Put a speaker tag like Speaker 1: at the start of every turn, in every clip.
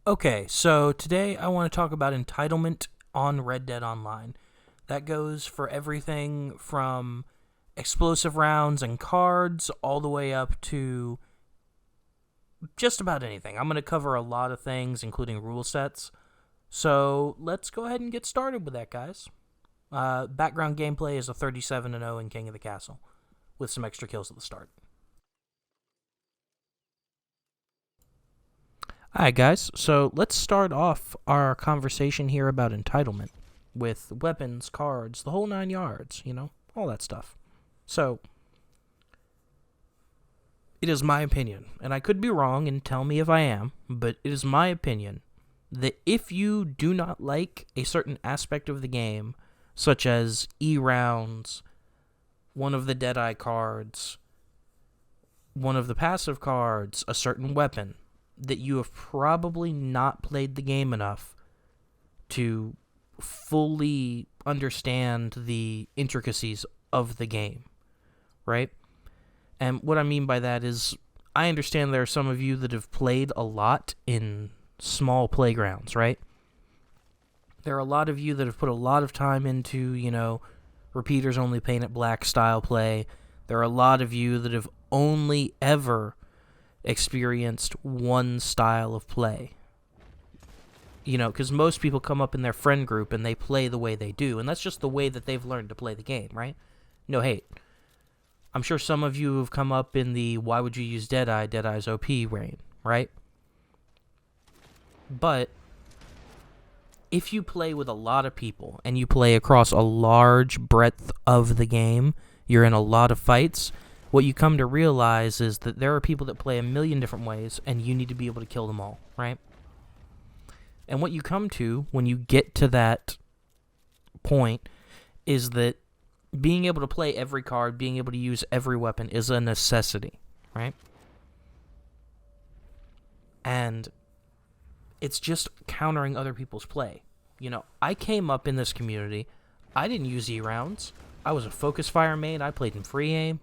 Speaker 1: Okay, so today I want to talk about entitlement on Red Dead Online. That goes for everything from explosive rounds and cards all the way up to just about anything. I'm going to cover a lot of things, including rule sets. So let's go ahead and get started with that, guys. Background gameplay is a 37-0 in King of the Castle, with some extra kills at the start. Alright, guys, so let's start off our conversation here about entitlement with weapons, cards, the whole 9 yards, all that stuff. So, it is my opinion, and I could be wrong, and tell me if I am, but it is my opinion that if you do not like a certain aspect of the game, such as E-rounds, one of the Deadeye cards, one of the passive cards, a certain weapon, that you have probably not played the game enough to fully understand the intricacies of the game, right? And what I mean by that is, I understand there are some of you that have played a lot in small playgrounds, right? There are a lot of you that have put a lot of time into, repeaters only paint it black style play. There are a lot of you that have only ever experienced one style of play. Because most people come up in their friend group and they play the way they do, and that's just the way that they've learned to play the game, right? No hate. I'm sure some of you have come up in the why would you use Deadeye's OP reign, right? But if you play with a lot of people and you play across a large breadth of the game, you're in a lot of fights, what you come to realize is that there are people that play a million different ways, and you need to be able to kill them all, right? And what you come to when you get to that point is that being able to play every card, being able to use every weapon is a necessity, right? And it's just countering other people's play. I came up in this community. I didn't use E-rounds. I was a focus fire main. I played in free aim,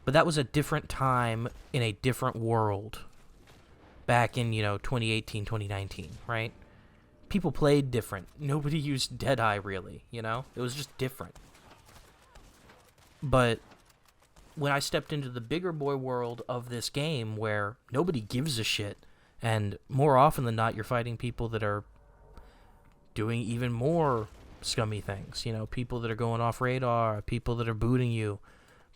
Speaker 1: But that was a different time in a different world back in, 2018, 2019, right? People played different. Nobody used Deadeye, really, It was just different. But when I stepped into the bigger boy world of this game where nobody gives a shit, and more often than not, you're fighting people that are doing even more scummy things, people that are going off radar, people that are booting you,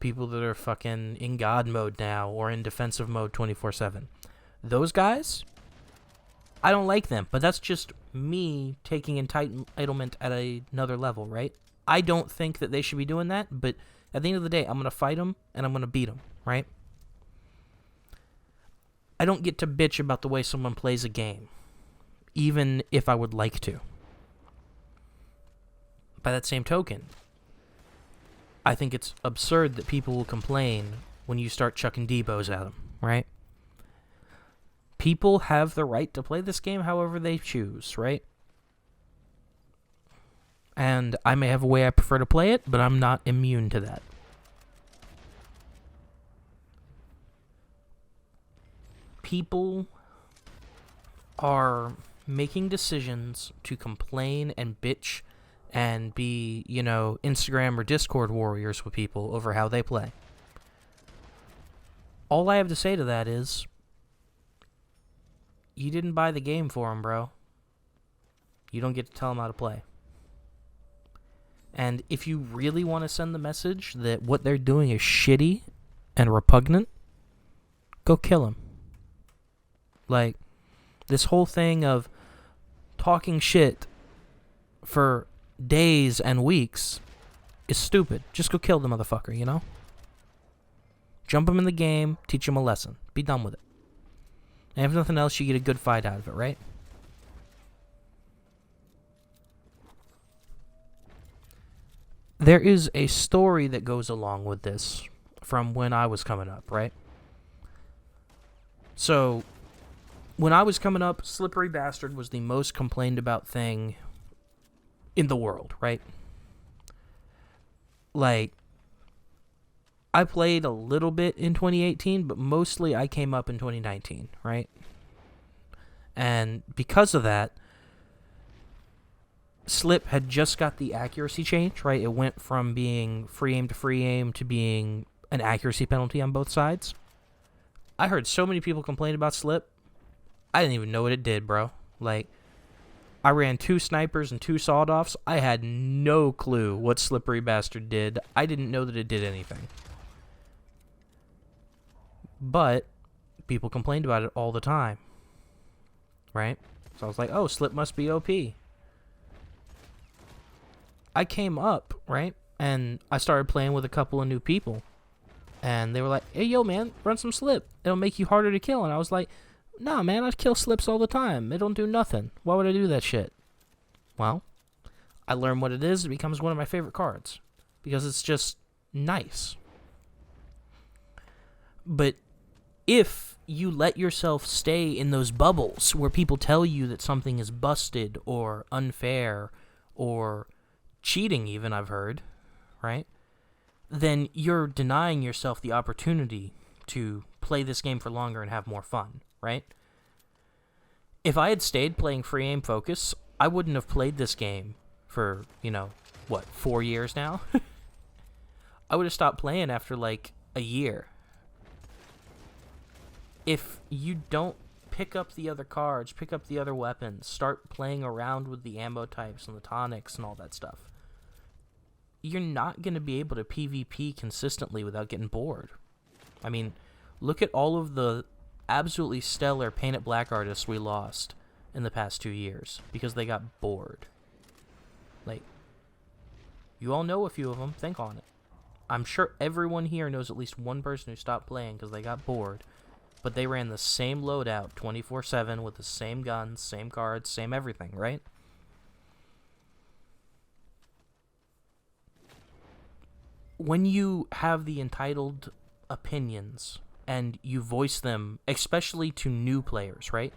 Speaker 1: people that are fucking in God mode now or in defensive mode 24/7. Those guys, I don't like them, but that's just me taking entitlement at another level, right? I don't think that they should be doing that, but at the end of the day, I'm going to fight them and I'm going to beat them, right? I don't get to bitch about the way someone plays a game, even if I would like to. By that same token, I think it's absurd that people will complain when you start chucking Debos at them, right? People have the right to play this game however they choose, right? And I may have a way I prefer to play it, but I'm not immune to that. People are making decisions to complain and bitch and be, Instagram or Discord warriors with people over how they play. All I have to say to that is, you didn't buy the game for them, bro. You don't get to tell them how to play. And if you really want to send the message that what they're doing is shitty and repugnant, go kill them. Like, this whole thing of talking shit for days and weeks is stupid. Just go kill the motherfucker, Jump him in the game, teach him a lesson. Be done with it. And if nothing else, you get a good fight out of it, right? There is a story that goes along with this from when I was coming up, right? So, when I was coming up, Slippery Bastard was the most complained about thing in the world, right? Like, I played a little bit in 2018, but mostly I came up in 2019, right? And because of that, Slip had just got the accuracy change, right? It went from being free aim to free aim to being an accuracy penalty on both sides. I heard so many people complain about Slip. I didn't even know what it did, bro. Like, I ran 2 snipers and 2 sawed-offs. I had no clue what Slippery Bastard did. I didn't know that it did anything. But people complained about it all the time, right? So I was like, oh, Slip must be OP. I came up, right? And I started playing with a couple of new people. And they were like, hey, yo, man, run some Slip. It'll make you harder to kill. And I was like, nah, man, I kill Slips all the time. It don't do nothing. Why would I do that shit? Well, I learned what it is. It becomes one of my favorite cards. Because it's just nice. But if you let yourself stay in those bubbles where people tell you that something is busted or unfair or cheating even, I've heard, right? Then you're denying yourself the opportunity to play this game for longer and have more fun, right? If I had stayed playing free aim focus, I wouldn't have played this game for, 4 years now? I would have stopped playing after like a year. If you don't pick up the other cards, pick up the other weapons, start playing around with the ammo types and the tonics and all that stuff, you're not going to be able to PvP consistently without getting bored. I mean, look at all of the absolutely stellar painted black artists we lost in the past 2 years because they got bored. Like, you all know a few of them. Think on it. I'm sure everyone here knows at least one person who stopped playing because they got bored, but they ran the same loadout 24/7 with the same guns, same cards, same everything, right? When you have the entitled opinions and you voice them, especially to new players, right?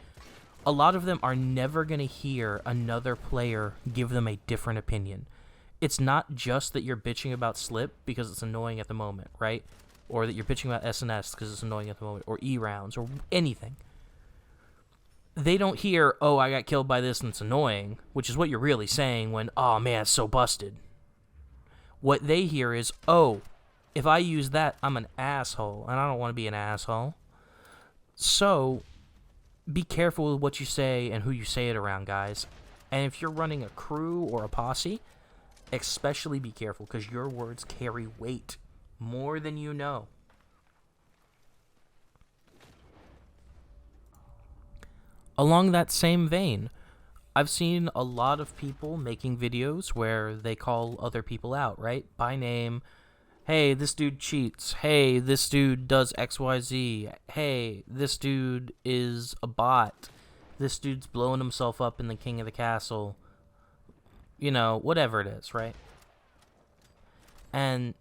Speaker 1: A lot of them are never going to hear another player give them a different opinion. It's not just that you're bitching about Slip because it's annoying at the moment, right? Or that you're bitching about SNS because it's annoying at the moment, or E-rounds, or anything. They don't hear, oh, I got killed by this and it's annoying, which is what you're really saying when, oh man, it's so busted. What they hear is, oh, if I use that, I'm an asshole, and I don't want to be an asshole. So, be careful with what you say and who you say it around, guys. And if you're running a crew or a posse, especially be careful, because your words carry weight more than you know. Along that same vein, I've seen a lot of people making videos where they call other people out, right? By name. Hey, this dude cheats. Hey, this dude does XYZ. Hey, this dude is a bot. This dude's blowing himself up in the King of the Castle. Whatever it is, right? And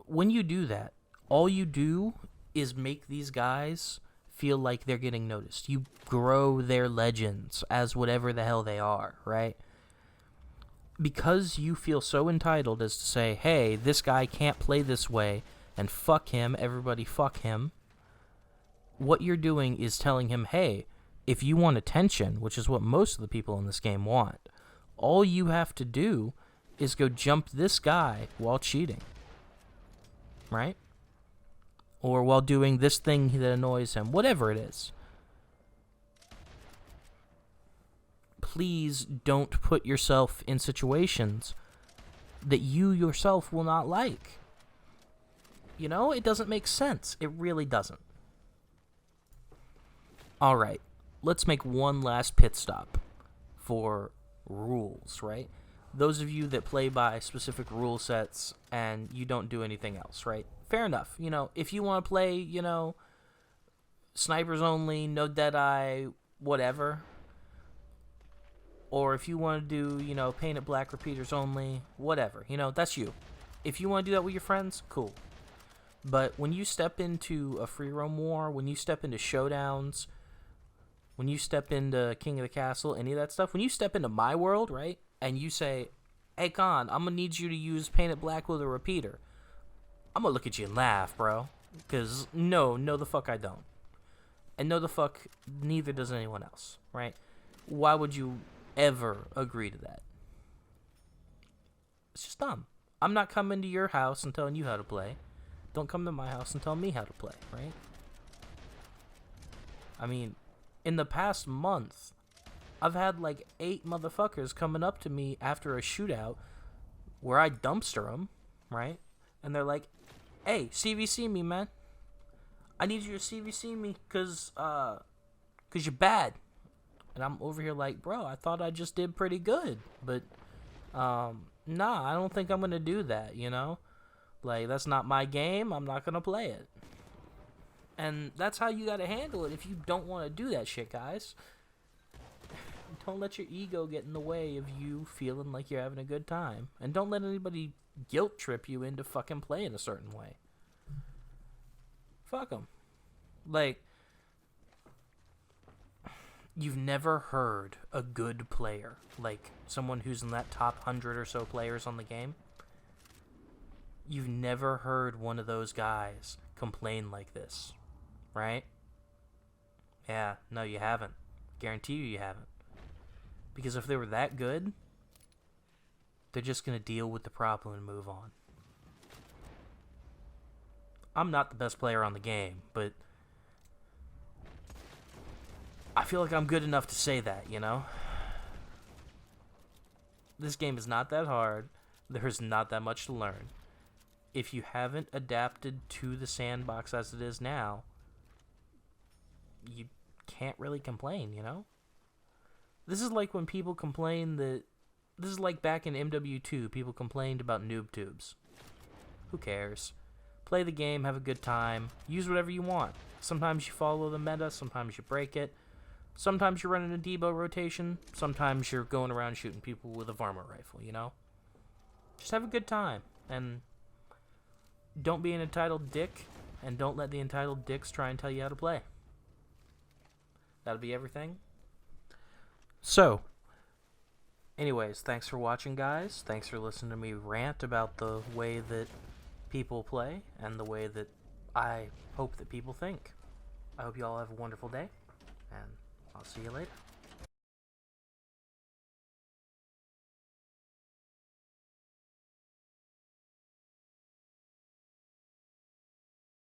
Speaker 1: when you do that, all you do is make these guys feel like they're getting noticed. You grow their legends as whatever the hell they are, right? Because you feel so entitled as to say, hey, this guy can't play this way, and fuck him, everybody fuck him, what you're doing is telling him, hey, if you want attention, which is what most of the people in this game want, all you have to do is go jump this guy while cheating, right? Or while doing this thing that annoys him, whatever it is. Please don't put yourself in situations that you yourself will not like. It doesn't make sense. It really doesn't. Alright, let's make one last pit stop for rules, right? Those of you that play by specific rule sets and you don't do anything else, right? Fair enough. If you want to play, snipers only, no deadeye, whatever. Or if you want to do, painted black repeaters only, whatever. That's you. If you want to do that with your friends, cool. But when you step into a free roam war, when you step into showdowns, when you step into King of the Castle, any of that stuff, when you step into my world, right, and you say, hey, Con, I'm going to need you to use painted black with a repeater, I'm going to look at you and laugh, bro. Because, no, the fuck I don't. And no the fuck, neither does anyone else, right? Why would you ever agree to that? It's just dumb. I'm not coming to your house and telling you how to play. Don't come to my house and tell me how to play, right? I mean, in the past month, I've had like 8 motherfuckers coming up to me after a shootout where I dumpster them, right? And they're like, hey, CVC me, man. I need you to CVC me cause you're bad. And I'm over here like, bro, I thought I just did pretty good. But, nah, I don't think I'm gonna do that, you know? Like, that's not my game. I'm not gonna play it. And that's how you gotta handle it if you don't want to do that shit, guys. Don't let your ego get in the way of you feeling like you're having a good time. And don't let anybody guilt trip you into fucking playing a certain way. Fuck them. Like, you've never heard a good player, like someone who's in that top 100 or so players on the game. You've never heard one of those guys complain like this, right? Yeah, no, you haven't. Guarantee you haven't. Because if they were that good, they're just going to deal with the problem and move on. I'm not the best player on the game, but I feel like I'm good enough to say that, you know? This game is not that hard. There's not that much to learn. If you haven't adapted to the sandbox as it is now, you can't really complain, you know? This is like when people complain that... This is like back in MW2, people complained about noob tubes. Who cares? Play the game, have a good time, use whatever you want. Sometimes you follow the meta, sometimes you break it. Sometimes you're running a Debo rotation, sometimes you're going around shooting people with a varmint rifle, you know? Just have a good time, and don't be an entitled dick, and don't let the entitled dicks try and tell you how to play. That'll be everything. So, anyways, thanks for watching, guys. Thanks for listening to me rant about the way that people play and the way that I hope that people think. I hope you all have a wonderful day, and I'll see you later.